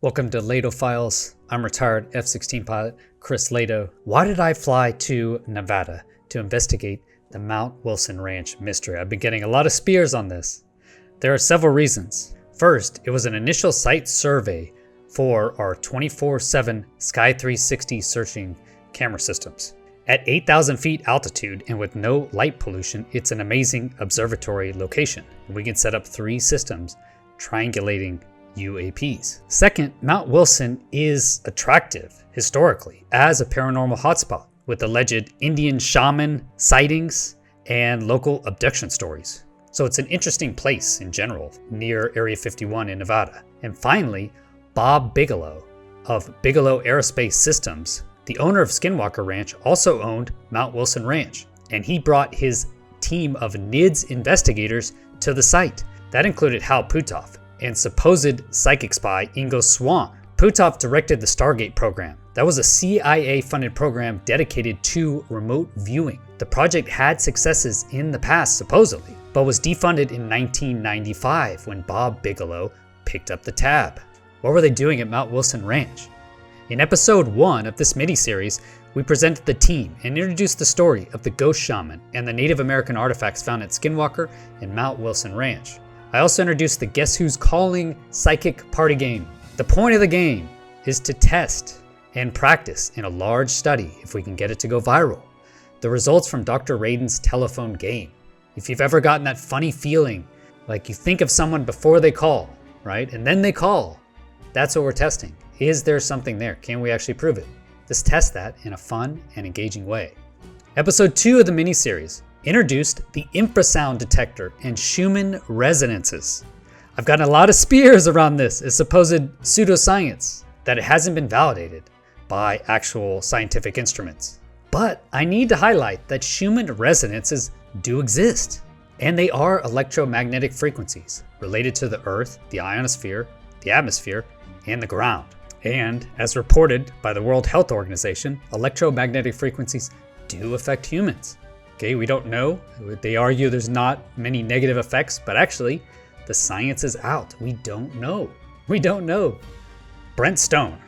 Welcome to Lado Files. I'm retired F-16 pilot Chris Lado. Why did I fly to Nevada to investigate the Mount Wilson Ranch mystery? I've been getting a lot of spears on this. There are several reasons. First, it was an initial site survey for our 24/7 Sky 360 searching camera systems. At 8,000 feet altitude and with no light pollution, it's an amazing observatory location. We can set up 3 systems triangulating UAPs. Second, Mount Wilson is attractive historically as a paranormal hotspot with alleged Indian shaman sightings and local abduction stories. So it's an interesting place in general near Area 51 in Nevada. And finally, Bob Bigelow of Bigelow Aerospace Systems, the owner of Skinwalker Ranch, also owned Mount Wilson Ranch, and he brought his team of NIDS investigators to the site. That included Hal Puthoff and supposed psychic spy Ingo Swann. Puthoff directed the Stargate program. That was a CIA-funded program dedicated to remote viewing. The project had successes in the past, supposedly, but was defunded in 1995 when Bob Bigelow picked up the tab. What were they doing at Mount Wilson Ranch? In episode 1 of this miniseries, we presented the team and introduced the story of the ghost shaman and the Native American artifacts found at Skinwalker and Mount Wilson Ranch. I also introduced the Guess Who's Calling psychic party game. The point of the game is to test and practice in a large study if we can get it to go viral. The results from Dr. Radin's telephone game. If you've ever gotten that funny feeling, like you think of someone before they call, right? And then they call. That's what we're testing. Is there something there? Can we actually prove it? Let's test that in a fun and engaging way. Episode 2 of the miniseries introduced the Infrasound detector and Schumann resonances. I've gotten a lot of spears around this as supposed pseudoscience, that it hasn't been validated by actual scientific instruments. But I need to highlight that Schumann resonances do exist, and they are electromagnetic frequencies related to the Earth, the ionosphere, the atmosphere, and the ground. And as reported by the World Health Organization, electromagnetic frequencies do affect humans. Okay, we don't know. They argue there's not many negative effects, but actually, the science is out. We don't know. We don't know. Brent Stone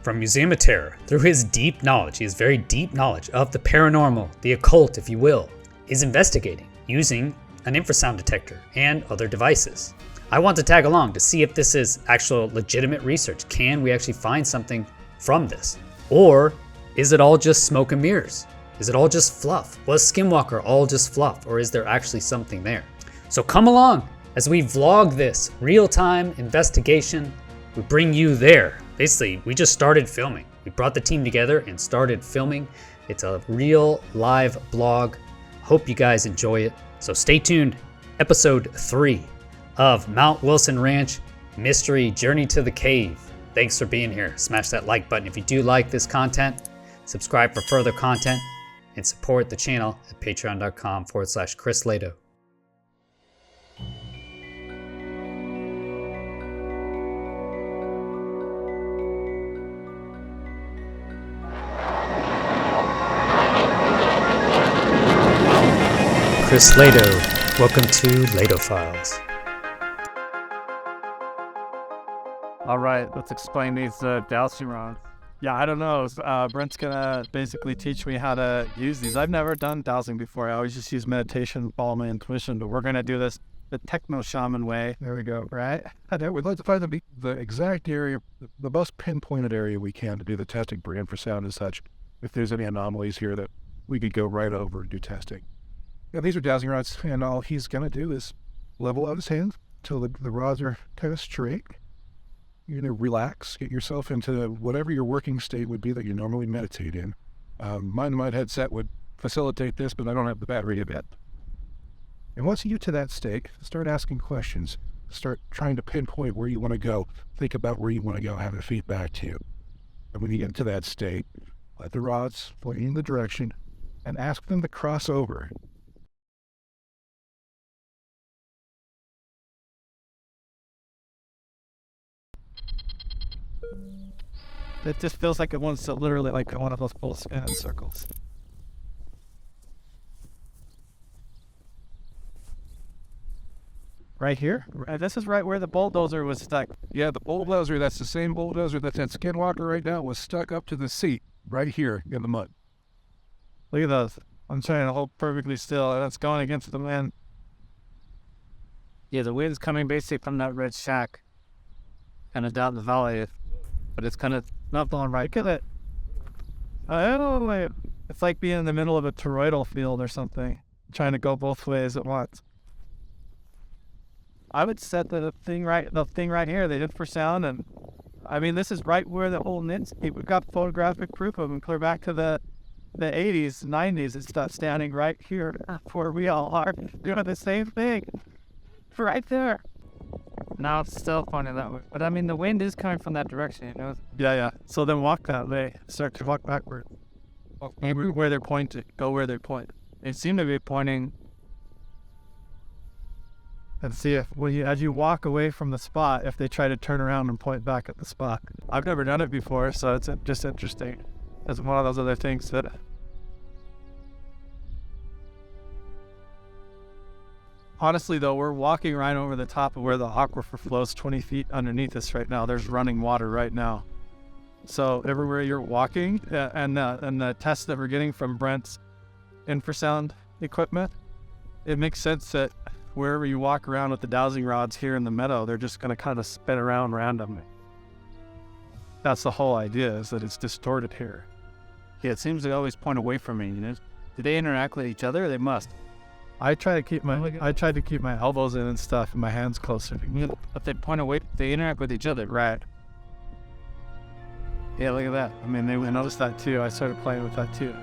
from Museum of Terror, through his deep knowledge, he has very deep knowledge of the paranormal, the occult, if you will, is investigating using an infrasound detector and other devices. I want to tag along to see if this is actual legitimate research. Can we actually find something from this? Or is it all just smoke and mirrors? Is it all just fluff? Was Skinwalker all just fluff, or is there actually something there? So come along as we vlog this real-time investigation. We bring you there. Basically, we just started filming. We brought the team together and started filming. It's a real live blog. Hope you guys enjoy it. So stay tuned. Episode 3 of Mount Wilson Ranch Mystery Journey to the Cave. Thanks for being here. Smash that like button if you do like this content. Subscribe for further content and support the channel at patreon.com/Chris Lado. Chris Lado, welcome to Lado Files. All right, let's explain these dowsing rods. Yeah, I don't know. Brent's gonna basically teach me how to use these. I've never done dowsing before. I always just use meditation, follow my intuition, but we're gonna do this the techno shaman way. There we go. Right? We'd like to find the exact area, the most pinpointed area we can to do the testing for infrasound and such. If there's any anomalies here that we could go right over and do testing. Yeah, these are dowsing rods, and all he's gonna do is level out his hands until the rods are kind of straight. You're going to relax, get yourself into whatever your working state would be that you normally meditate in. My headset would facilitate this, but I don't have the battery yet. And once you get to that state, start asking questions. Start trying to pinpoint where you want to go. Think about where you want to go, have it feedback to you. And when you get to that state, let the rods point in the direction and ask them to cross over. It just feels like it wants to literally like one of those full spin circles. Right here? This is right where the bulldozer was stuck. Yeah, the bulldozer, that's the same bulldozer that's at Skinwalker right now, was stuck up to the seat right here in the mud. Look at those. I'm trying to hold perfectly still, and it's going against the wind. Yeah, the wind's coming basically from that red shack, kind of down the valley, but it's kind of not blowing right. Look at it. Oh, it's like being in the middle of a toroidal field or something, trying to go both ways at once. I would set the thing right here, the infrasound, and I mean, this is right where the whole nits. We've got photographic proof of them clear back to the 80s, 90s. It's standing right here where we all are doing the same thing, right there. Now it's still pointing that way, but I mean, the wind is coming from that direction, you know. Yeah. So then walk that way. Start to walk backward. Where they're pointing. Go where they're pointing. They seem to be pointing. And see if, as you walk away from the spot, if they try to turn around and point back at the spot. I've never done it before, so it's just interesting. It's one of those other things that... Honestly, though, we're walking right over the top of where the aquifer flows 20 feet underneath us right now. There's running water right now. So everywhere you're walking, and the tests that we're getting from Brent's infrasound equipment, it makes sense that wherever you walk around with the dowsing rods here in the meadow, they're just going to kind of spin around randomly. That's the whole idea, is that it's distorted here. Yeah, it seems they always point away from me, you know. Do they interact with each other? They must. I try to keep my elbows in and stuff, and my hands closer. If they point away, they interact with each other, right? Yeah, look at that. I mean, I noticed that too. I started playing with that too.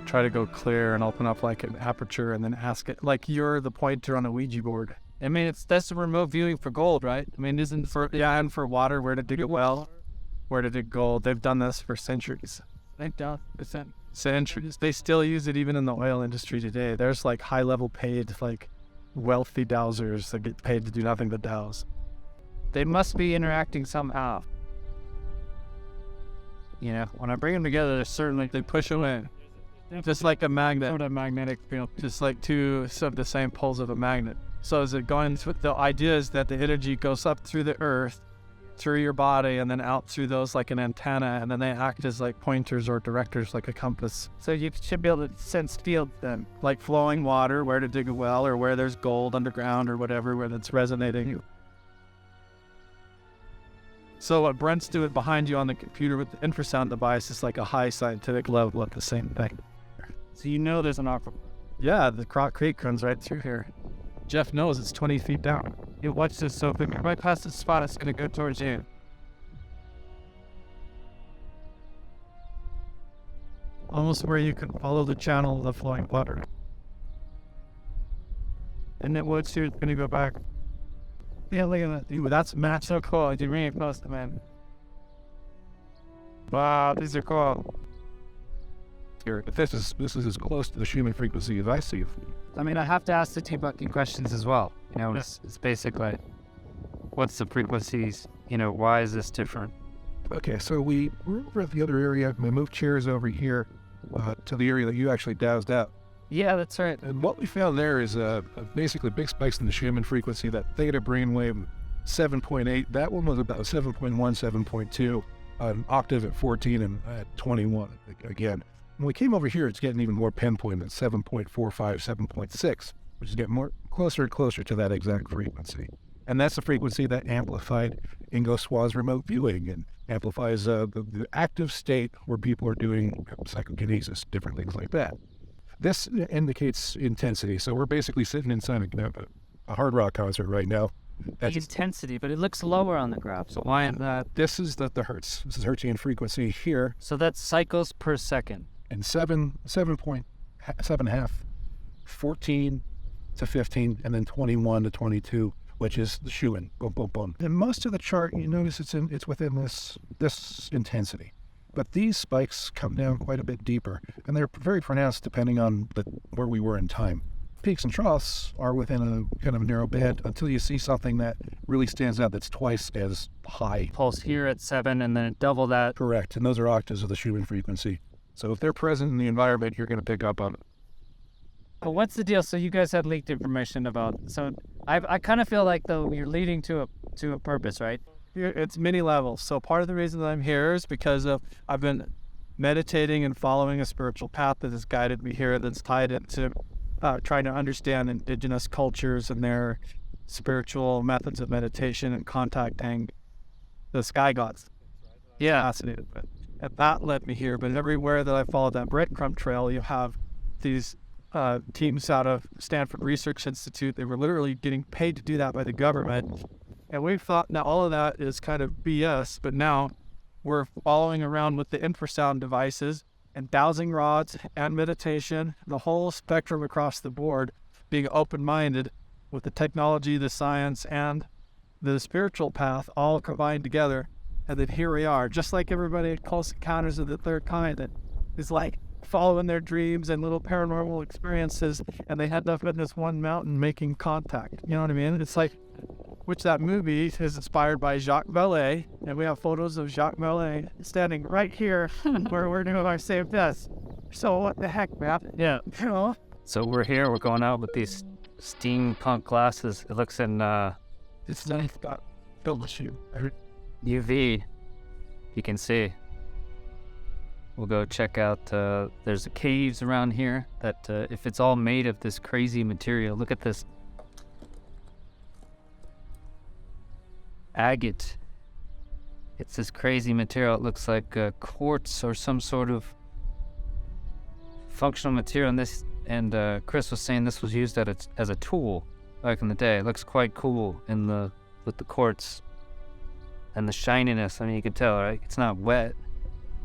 Try to go clear and open up like an aperture and then ask it like you're the pointer on a Ouija board. I mean, that's the remote viewing for gold, right? I mean, and for water, where to dig a well, where to dig gold. They've done this for centuries. They've done centuries. They still use it even in the oil industry today. There's like high-level paid, like wealthy dowsers that get paid to do nothing but douse. They must be interacting somehow. You know, when I bring them together, they're certainly... They push away. Just like a magnet. Sort of magnetic field. Just like two of the same poles of a magnet. So as it going, the idea is that the energy goes up through the earth, through your body, and then out through those like an antenna, and then they act as like pointers or directors, like a compass. So you should be able to sense fields then. Like flowing water, where to dig a well, or where there's gold underground or whatever, where that's resonating. So what Brent's doing behind you on the computer with the infrasound device is like a high scientific level of the same thing. So you know there's an aquifer. Yeah, the creek runs right through here. Jeff knows it's 20 feet down. You watch this, so if it right past the spot, it's going to go towards you. Almost where you can follow the channel of the flowing water. And then what's here, it's going to go back. Yeah, look at that. Dude, that's match. So cool. You're really close to man. Wow, these are cool. Here, but this is as close to the Schumann frequency as I see it. I mean, I have to ask the debugging questions as well. You know, it's basically, what's the frequencies? You know, why is this different? Okay, so we're over at the other area. We moved chairs over here to the area that you actually dowsed out. Yeah, that's right. And what we found there is basically big spikes in the Schumann frequency, that theta brainwave 7.8. That one was about 7.1, 7.2, an octave at 14 and at 21 again. When we came over here, it's getting even more pinpoint at 7.45, 7.6, which is getting more closer and closer to that exact frequency. And that's the frequency that amplified Ingo Swann's remote viewing and amplifies the active state where people are doing psychokinesis, different things like that. This indicates intensity. So we're basically sitting inside a hard rock concert right now. That's intensity, but it looks lower on the graph. So why is that? This is the hertz. This is Hertzian frequency here. So that's cycles per second. And 7.7.5, 14 to 15, and then 21 to 22, which is the Schumann. Boom, boom, boom. And most of the chart, you notice it's within this intensity. But these spikes come down quite a bit deeper, and they're very pronounced depending on where we were in time. peaks and troughs are within a kind of narrow band until you see something that really stands out that's twice as high. Pulse here at 7 and then double that. Correct. And those are octaves of the Schumann frequency. So if they're present in the environment, you're going to pick up on it. But what's the deal? So you guys had leaked information about. So I kind of feel like though you're leading to a purpose, right? It's many levels. So part of the reason that I'm here is because I've been meditating and following a spiritual path that has guided me here. That's tied into trying to understand indigenous cultures and their spiritual methods of meditation and contacting the sky gods. Yeah. Fascinated with. And that led me here. But everywhere that I followed that breadcrumb trail, you have these teams out of Stanford Research Institute. They were literally getting paid to do that by the government. And we thought now all of that is kind of BS, but now we're following around with the infrasound devices and dowsing rods and meditation, the whole spectrum across the board, being open-minded with the technology, the science, and the spiritual path all combined together. And then here we are, just like everybody at Close Encounters of the Third Kind that is like following their dreams and little paranormal experiences, and they had up in this one mountain making contact. You know what I mean? It's like, which that movie is inspired by Jacquee Valee, and we have photos of Jacquee Valee standing right here where we're doing our same test. So what the heck, man? Yeah. You know? So we're here. We're going out with these steampunk glasses. It looks in It's nice. Got filled with you. UV. You can see. We'll go check out. There's caves around here that if it's all made of this crazy material. Look at this. Agate. It's this crazy material. It looks like quartz or some sort of functional material. And Chris was saying this was used as a tool back in the day. It looks quite cool with the quartz and the shininess. I mean, you can tell, right? It's not wet.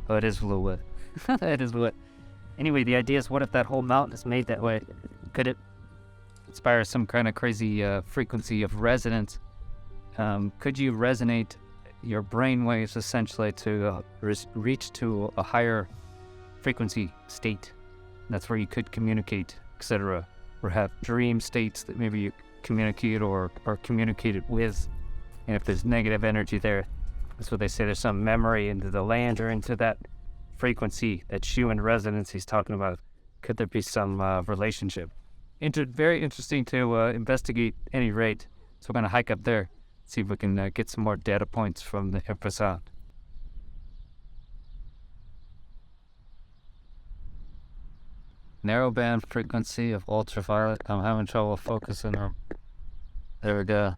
Oh, it is a little wet. It is wet. Anyway, the idea is, what if that whole mountain is made that way? Could it inspire some kind of crazy frequency of resonance? Could you resonate your brain waves essentially to reach to a higher frequency state? That's where you could communicate, etc. Or have dream states that maybe you communicate or communicated with. And if there's negative energy there, that's what they say, there's some memory into the land or into that frequency, that Schumann resonance he's talking about. Could there be some relationship? Very interesting to investigate at any rate. So we're going to hike up there, see if we can get some more data points from the infrasound. Narrowband frequency of ultraviolet. I'm having trouble focusing on. There we go.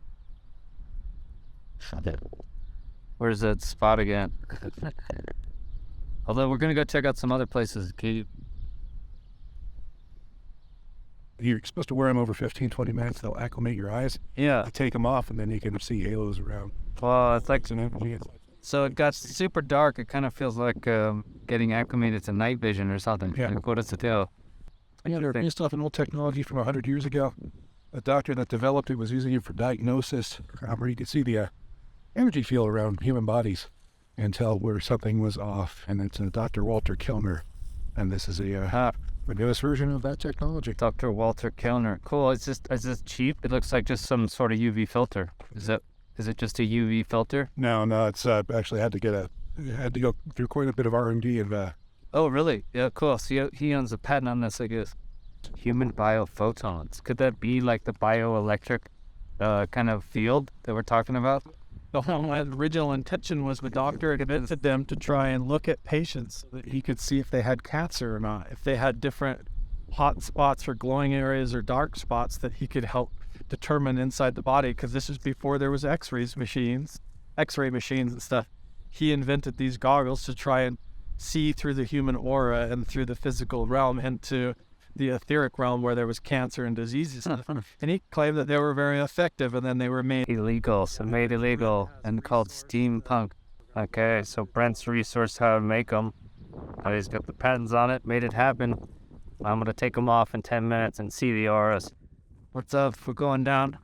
Where's that spot again? Although we're going to go check out some other places. You're supposed to wear them over 15, 20 minutes. They'll acclimate your eyes. Yeah. You take them off, and then you can see halos around. Well, it's like, It's an energy. so it got super dark. It kind of feels like getting acclimated to night vision or something. Yeah. Like, what is the deal? Yeah, they're based off an old technology from 100 years ago. A doctor that developed it was using it for diagnosis, where you could see the energy field around human bodies and tell where something was off. And it's Dr. Walter Kellner. And this is the newest version of that technology. Dr. Walter Kellner. Cool. Is this cheap? It looks like just some sort of UV filter. Is it just a UV filter? No, it's actually had to go through quite a bit of R&D and Oh, really? Yeah, cool. So he owns a patent on this, I guess. Human biophotons. Could that be like the bioelectric kind of field that we're talking about? The whole original intention was the doctor invented them to try and look at patients so that he could see if they had cancer or not, if they had different hot spots or glowing areas or dark spots that he could help determine inside the body, because this is before there was x-ray machines and stuff. He invented these goggles to try and see through the human aura and through the physical realm into the etheric realm where there was cancer and diseases. And he claimed that they were very effective, and then they were made illegal and called steampunk. Okay, so Brent's resourced how to make them. He's got the patents on it, made it happen. I'm gonna take them off in 10 minutes and see the auras. What's up? We're going down,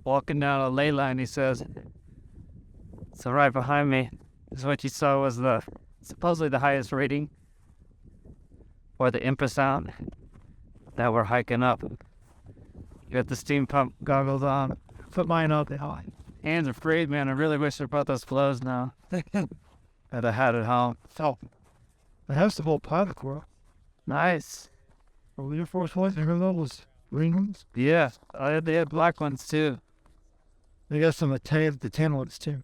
walking down a ley line, he says. So right behind me is what you saw was supposedly the highest rating, or the infrasound that we're hiking up. You got the steam pump goggles on. Put mine up. Hands are free, man. I really wish I brought those gloves now. I'd have had it home. So, I have some old pilot world. Nice. Or Air Force Ones, they have those green ones. Yeah, they had black ones too. They got some of the tan ones too.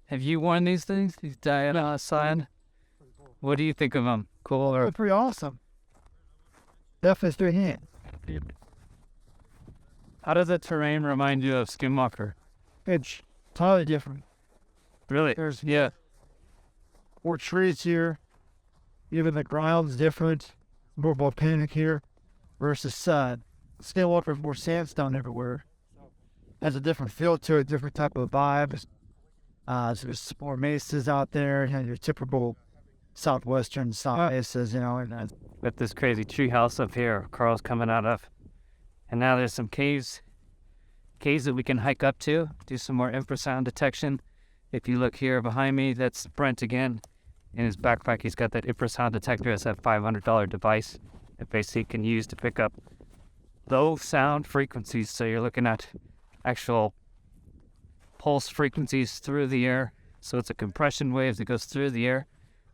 Have you worn these things? These Diana sign? What do you think of them? Cool or? They're pretty awesome. Definitely straight hand. How does the terrain remind you of Skinwalker? It's totally different. Really? There's Yeah. more trees here. Even the ground's different. More volcanic here versus Skinwalker, more sandstone everywhere. Has a different feel to it, different type of vibes. So there's more mesas out there, you know, your typical southwestern South mesas, you know, and Got this crazy tree house up here Carl's coming out of. And now there's some caves that we can hike up to, do some more infrasound detection. If you look here behind me, that's Brent again. In his backpack, he's got that infrasound detector. It's that $500 device that basically can use to pick up low sound frequencies. So you're looking at actual pulse frequencies through the air. So it's a compression wave that goes through the air,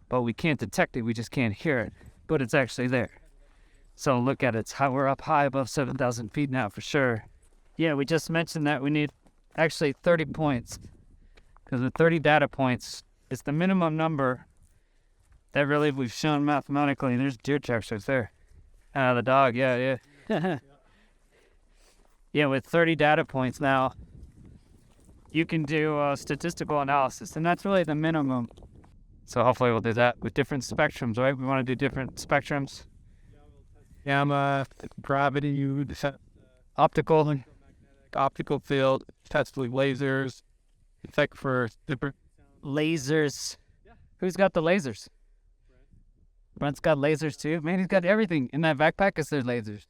but we can't detect it. We just can't hear it, but it's actually there. So look at it. It's how we're up high above 7,000 feet now for sure. Yeah, we just mentioned that we need actually 30 points, because with 30 data points, it's the minimum number that really we've shown mathematically. There's deer tracks right there. The dog, yeah. Yeah, with 30 data points now, you can do statistical analysis, and that's really the minimum. So hopefully we'll do that with different spectrums, right? We want to do different spectrums. gamma, gravity, Optical field, test with lasers, check for different lasers. Who's got the lasers? Brent's got lasers too. Man, he's got everything in that backpack. Is there lasers?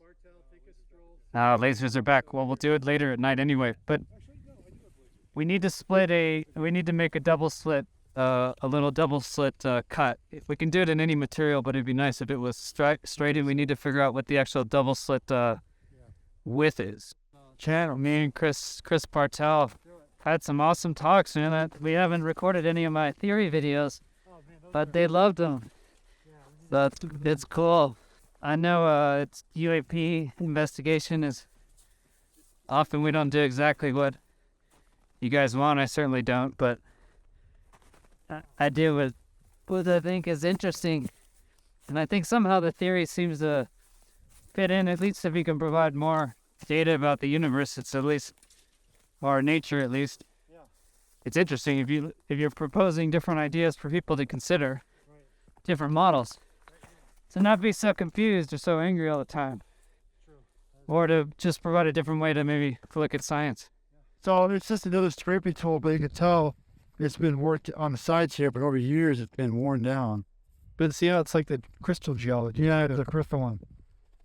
Lasers are back. Well, we'll do it later at night anyway. But we need to make a double slit, a little double slit cut. We can do it in any material, but it'd be nice if it was straight. And we need to figure out what the actual double slit width is. Channel. Me and Chris Bartel had some awesome talks, man. We haven't recorded any of my theory videos, but they loved them. It's cool. I know it's UAP investigation is often we don't do exactly what you guys want. I certainly don't, but I do what I think is interesting, and I think somehow the theory seems to fit in. At least if you can provide more data about the universe, it's at least, or nature at least. Yeah. It's interesting if you're proposing different ideas for people to consider, different models, to not be so confused or so angry all the time. Or to just provide a different way to maybe look at science. So it's just another scraping tool, but you can tell it's been worked on the sides here, but over years it's been worn down. But see how it's like the crystal geology? Yeah, the crystal one.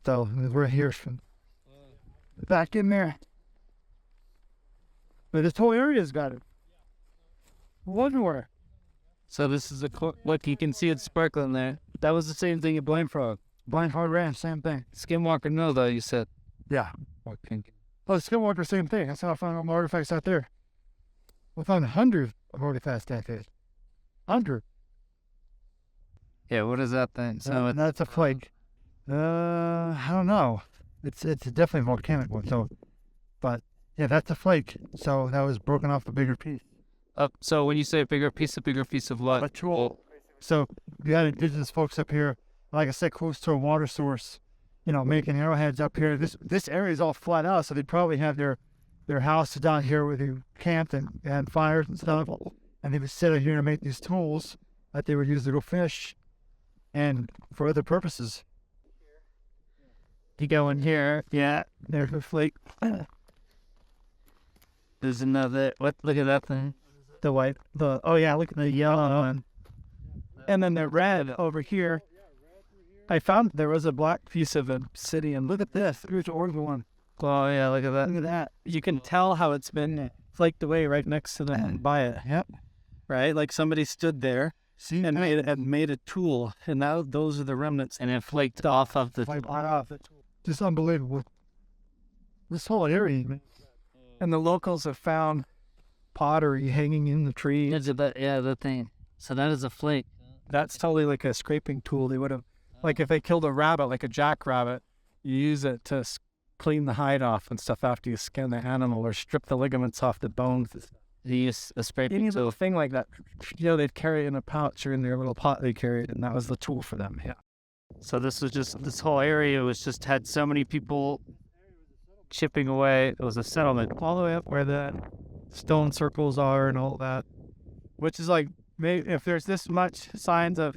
So we're here from back in there. But this whole area's got it. One where. So this is look, you can see it sparkling there. That was the same thing at Blind Frog. Blind Frog Ranch, same thing. Skinwalker, no, though, you said. Yeah. Okay. Oh, Skinwalker, same thing. That's how I found all my artifacts out there. We found hundreds of artifacts that day. 100. Yeah, what is that thing? So that's a flake. I don't know. It's definitely a volcanic one. So, but yeah, that's a flake. So that was broken off a bigger piece. So when you say a bigger piece of what? A tool. So you had indigenous folks up here, like I said, close to a water source, making arrowheads up here. This area is all flat out, so they'd probably have their houses down here where they camped and had fires and stuff. And they would sit out here to make these tools that they would use to go fish and for other purposes. You go in here, yeah, there's a flake. There's another, look at that thing. The white, look at the yellow one. And then the red over here. I found there was a black piece of obsidian. Look at this. Here's the orange one. Oh, yeah, look at that. Look at that. You can tell how it's been flaked away right next to the by it. Yep. Right? Like somebody stood there and made a tool, and now those are the remnants. And it flaked off of the tool. Just unbelievable. this whole area, man. And the locals have found pottery hanging in the trees. It's about, yeah, the thing. So that is a flake. That's totally like a scraping tool. They would have, like if they killed a rabbit, like a jackrabbit, you use it to clean the hide off and stuff after you skin the animal or strip the ligaments off the bones. They use a scraping Any tool. little thing like that, they'd carry it in a pouch or in their little pot they carried, and that was the tool for them. Yeah. So this was just, this whole area was just had so many people chipping away. It was a settlement. All the way up where the stone circles are and all that, which is like, maybe if there's this much signs of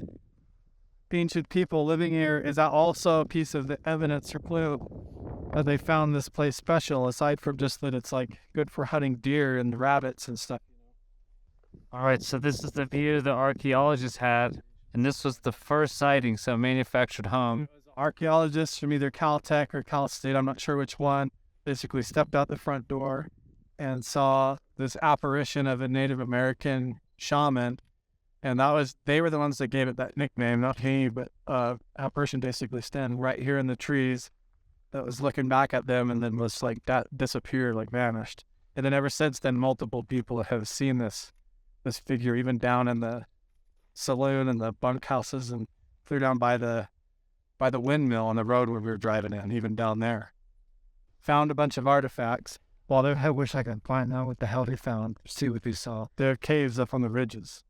ancient people living here, is that also a piece of the evidence or clue that they found this place special, aside from just that it's like good for hunting deer and rabbits and stuff. All right, so this is the view the archaeologists had, and this was the first sighting, so manufactured home. Archaeologists from either Caltech or Cal State, I'm not sure which one, basically stepped out the front door and saw this apparition of a Native American shaman. And they were the ones that gave it that nickname, not he, but apparition basically standing right here in the trees that was looking back at them and then was like that disappeared, like vanished. And then ever since then, multiple people have seen this figure, even down in the saloon and the bunkhouses and clear down by the windmill on the road where we were driving in, even down there. Found a bunch of artifacts. Well, I wish I could find out what the hell they found, see what they saw. There are caves up on the ridges.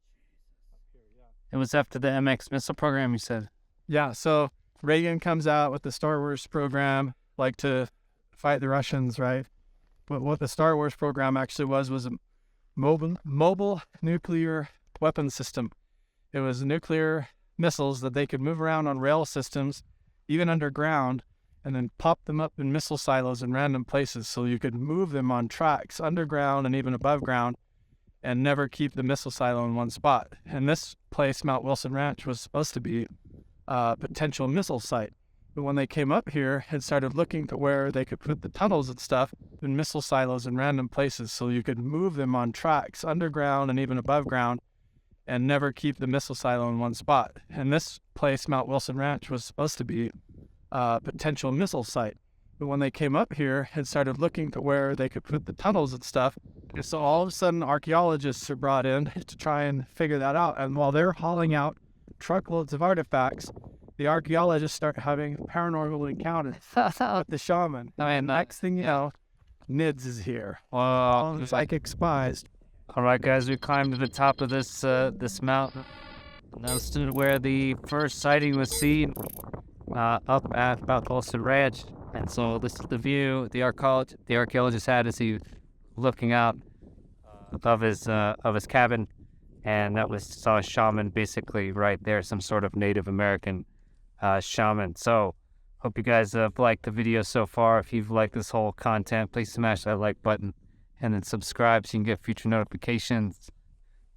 It was after the MX missile program, you said? Yeah, so Reagan comes out with the Star Wars program, like to fight the Russians, right? But what the Star Wars program actually was a mobile nuclear weapon system. It was nuclear missiles that they could move around on rail systems, even underground, and then pop them up in missile silos in random places so you could move them on tracks underground and even above ground and never keep the missile silo in one spot. And this place, Mount Wilson Ranch, was supposed to be a potential missile site. But when they came up here and started looking to where they could put the tunnels and stuff in missile silos in random places so you could move them on tracks underground and even above ground and never keep the missile silo in one spot. And this place, Mount Wilson Ranch, was supposed to be a potential missile site. But when they came up here and started looking to where they could put the tunnels and stuff, and so all of a sudden archaeologists are brought in to try and figure that out. And while they're hauling out truckloads of artifacts, the archaeologists start having paranormal encounters with the shaman. I mean, next thing you know, NIDS is here. Wow. Psychic spies. All right, guys, we climbed to the top of this mountain. Now stood where the first sighting was seen, up at Mount Wilson Ranch. And so this is the view the archaeologist had as he looking out of his cabin, and saw a shaman basically right there, some sort of Native American shaman. So hope you guys have liked the video so far. If you've liked this whole content, please smash that like button and then subscribe so you can get future notifications.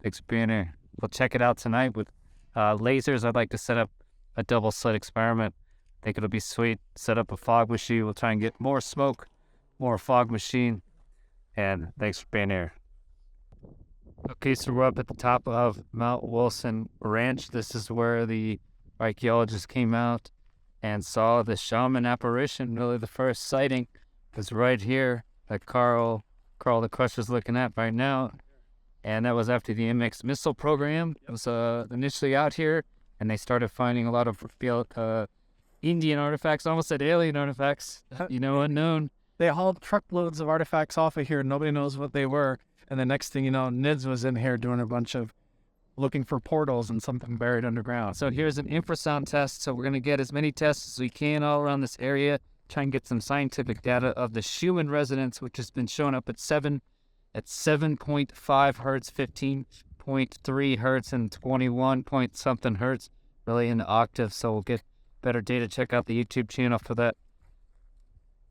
Thanks for being here. We'll check it out tonight with lasers. I'd like to set up a double slit experiment. I think it'll be sweet. Set up a fog machine. We'll try and get more smoke, more fog machine. And thanks for being here. Okay, so we're up at the top of Mount Wilson Ranch. This is where the archaeologists came out and saw the shaman apparition. Really, the first sighting was right here that Carl the Crusher's looking at right now. And that was after the MX missile program. It was initially out here, and they started finding a lot of Indian artifacts, almost said alien artifacts, unknown. They hauled truckloads of artifacts off of here. Nobody knows what they were. And the next thing you know, NIDS was in here doing a bunch of looking for portals and something buried underground. So here's an infrasound test. So we're going to get as many tests as we can all around this area, try and get some scientific data of the Schumann resonance, which has been showing up at 7.5 hertz, 15.3 hertz, and 21 point something hertz, really in the octave. So we'll get better data. Check out the YouTube channel for that.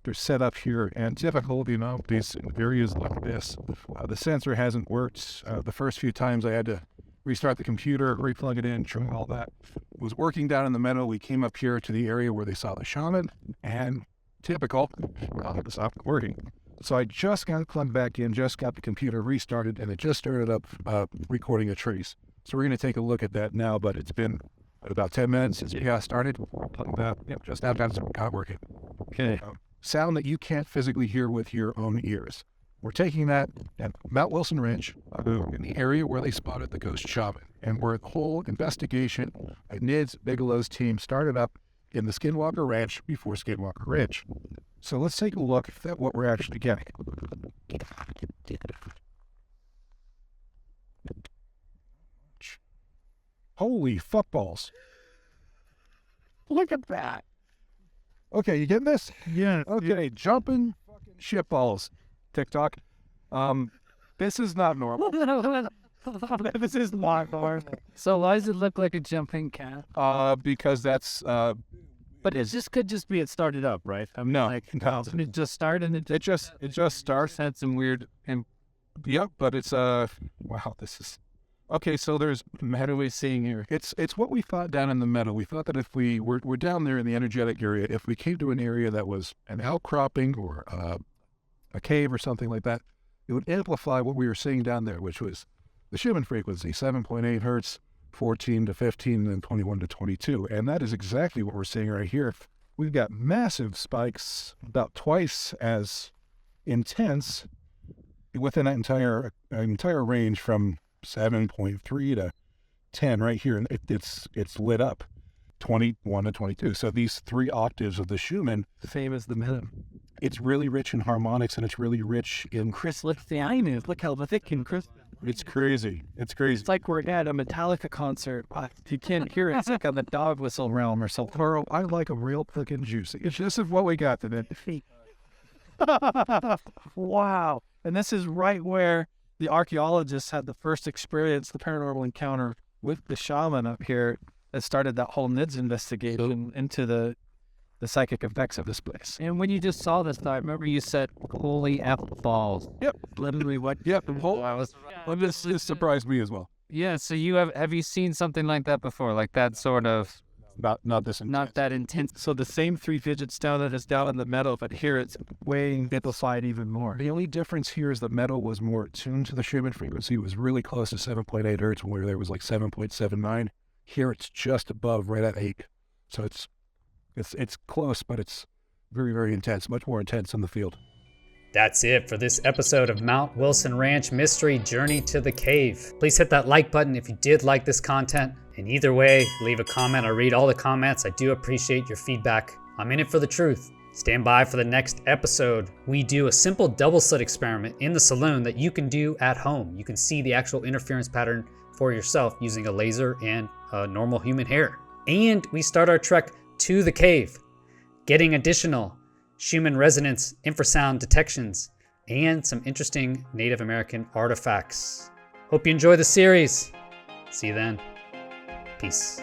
They're set up here, and typical, these areas like this, the sensor hasn't worked. The first few times I had to restart the computer, replug it in, try all that. It was working down in the meadow. We came up here to the area where they saw the shaman, and typical, it stopped working. So I just got it plugged back in, just got the computer restarted, and it just started up recording a trace. So we're going to take a look at that now, but it's been about 10 minutes since we got started. Plug that, just now got it working. Okay. sound that you can't physically hear with your own ears. We're taking that at Mount Wilson Ranch in the area where they spotted the ghost shaman, and where the whole investigation by Nid's Bigelow's team started up in the Skinwalker Ranch before Skinwalker Ranch. So let's take a look at what we're actually getting. Holy fuckballs. Look at that. Okay, you getting this? Yeah. Okay, jumping fucking shitballs. TikTok. This is not normal. This is not normal. So why does it look like a jumping cat? Because that's But this could just be it started up, right? I'm no, like, no. It just started and It just starts. had some weird. Yep, but it's wow, this is okay. So there's What are we seeing here? it's what we thought down in the meadow. We thought that if we're down there in the energetic area, if we came to an area that was an outcropping or a cave or something like that, it would amplify what we were seeing down there, which was the Schumann frequency, 7.8 hertz, 14 to 15, and 21 to 22. And that is exactly what we're seeing right here. We've got massive spikes, about twice as intense within that entire range from 7.3 to 10 right here. And it's lit up 21 to 22. So these 3 octaves of the Schumann, the same as the middle. it's really rich in harmonics and it's really rich in... Chris, look the iron is. Look how thick and crisp. It's crazy. It's crazy. It's like we're at a Metallica concert. But you can't hear it. It's like on the dog whistle realm or something. Carl, I like them real fucking juicy. This is what we got today. Wow. And this is right where the archaeologists had the first experience, the paranormal encounter with the shaman up here that started that whole NIDS investigation into the psychic effects of this place. And when you just saw this, I remember you said, "Holy F balls." Yep. Literally what? Yep. Well, this surprised me as well. Yeah. So you have you seen something like that before? Like that sort of Not this intense. not that intense. So the same 3 digits down that is down in the meadow, but here it's way amplified even more. The only difference here is the metal was more attuned to the Schumann frequency. It was really close to 7.8 hertz, where there was like 7.79. Here it's just above, right at 8. So it's close, but it's very, very intense, much more intense in the field. That's it for this episode of Mount Wilson Ranch Mystery Journey to the Cave. Please hit that like button if you did like this content. And either way, leave a comment. I read all the comments. I do appreciate your feedback. I'm in it for the truth. Stand by for the next episode. We do a simple double slit experiment in the saloon that you can do at home. You can see the actual interference pattern for yourself using a laser and a normal human hair. And we start our trek to the cave, getting additional Schumann resonance infrasound detections and some interesting Native American artifacts. Hope you enjoy the series. See you then. Peace.